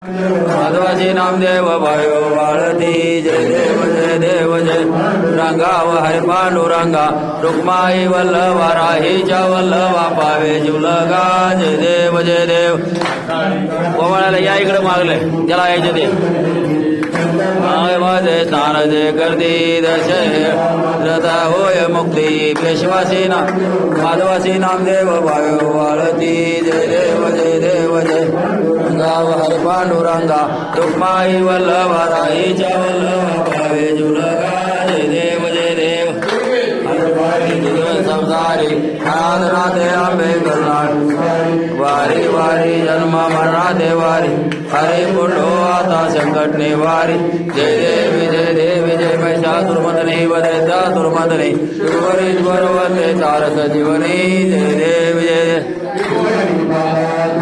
माधवाजी नामदेव भयो वाळती जय देव जय रंगाव हरि पांडुरंगा रुक्माई वल्लभा राहीच्या वल्लभा पावे जुलगा जय देव कोमळाला या इकडे मागले त्याला यायचे ते माझे स्नान जे करती दशे रथा होय मुक्ती पेशवासीना माधवासी नामदेव भयो वाळती जय देव जय गाव हरि पांडुरंगा रुक्माई वल्लभा राहीच्या वल्लभा पावे जुलगा जय देव संसारी नाथे आंबे करणार वारी वारी जन्म मरणाते वारी हरे पुंडो आता संकट निवारी जय देव जय महिषासुरमर्दिनी वदयता सुरमर्दिनी ईश्वर वंदे तारक जीवनी जय देव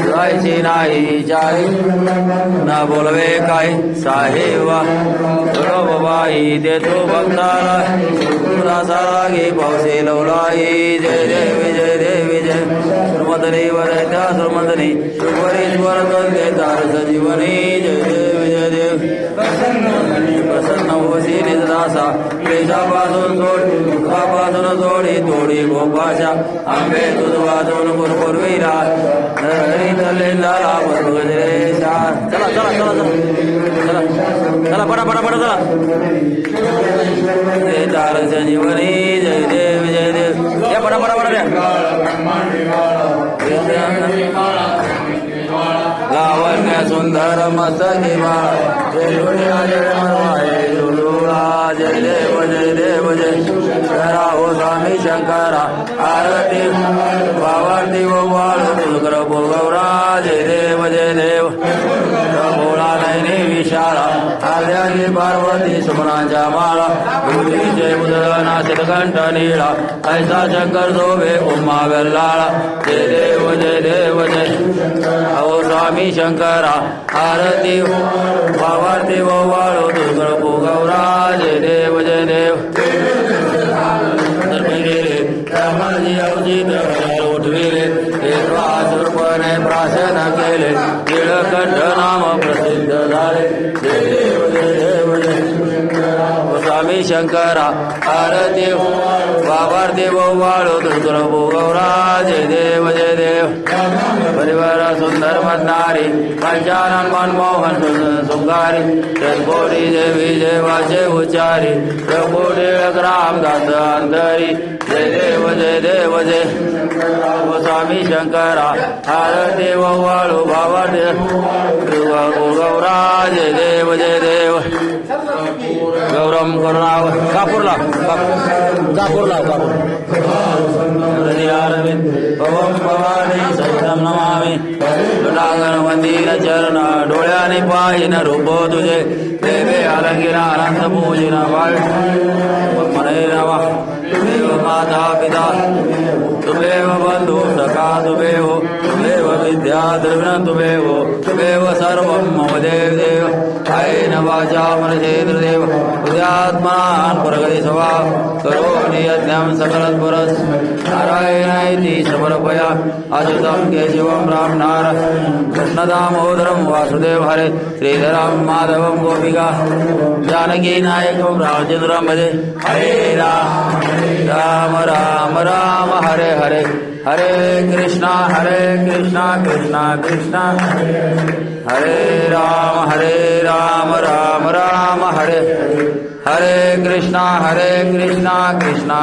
जायची नाही जाई न बोलवे काय साहेबा बाई देतो भक्ताला रासागे पावसे लवलाई जय देव जय सुरमर्दिनी वदयता सुरमर्दिनी ईश्वर वंदे तारक जीवनी जय देव प्रसन्न होशी निजदासा क्लेशापासून सोडी तोडी गोपाशा आंबे तुझ वाजून पूर्वीरा हरी तले लाला गजरेशा चला चला चला चला चला पडा पडा पडा चला जय तारक जीवनी जय देव या पडा पडा पडा लावण्य सुंदर मस्तकी जय देव जय शरा हो स्वामी शंकरा आरती पावर्ती वाळ तुलकर भोगवरा जय देव भोळा नैनी विशाळा आर्याची पार्वती सुमनाच्या माळा भूतीचे उदना शिरकंठ नीळा ऐसा शंकर शोभे उमा गल्लाळा जय देव जय हो स्वामी शंकरा आरती पावर्ती वाळ तुलकर भोगवरा जय देव उठविले रूपने प्राशन केले नीळकंठ नाम प्रसिद्ध झाले देव स्वामी शंकरा आरती वावर्देव वाळो दुर्गर भोगवरा जय देव परिवार सुंदर मदनारी पंचानन मनमोहन सुंगारी कोटी देवी देवाचे उच्चारी कोटी रामदास अंतरी जय देव जय स्वामी शंकरा आरती वाळो भावादेव गौरा जय देव गौरम करुणाव कापूरला पवम भवानी सहितम नमामि लुटांगण मंदिर चरण डोळ्याने पाहिन रूप तुझे देवे अलंगिना अनंत पूजिन मने नवा तुमेव माता पिता तुमेव बंधु सखा तुमेव विद्या द्रविण तुमेव सर्वं मम देव कायेन वाचा मनसेन्द्रियेव बुद्ध्यात्मना प्रगति स्वभाव करोमि यज्ञं सकलत्पुरस् नारायणेति समर्पया अच्युतं केशवं रामनार कृष्णदामोदरं वासुदेव हरे श्रीधरं माधवं गोपिका जानकी नायकं रामचन्द्रं भजे हरे राम राम राम हरे हरे हरे कृष्णा कृष्णा कृष्णा हरे राम राम राम हरे हरे कृष्णा कृष्णा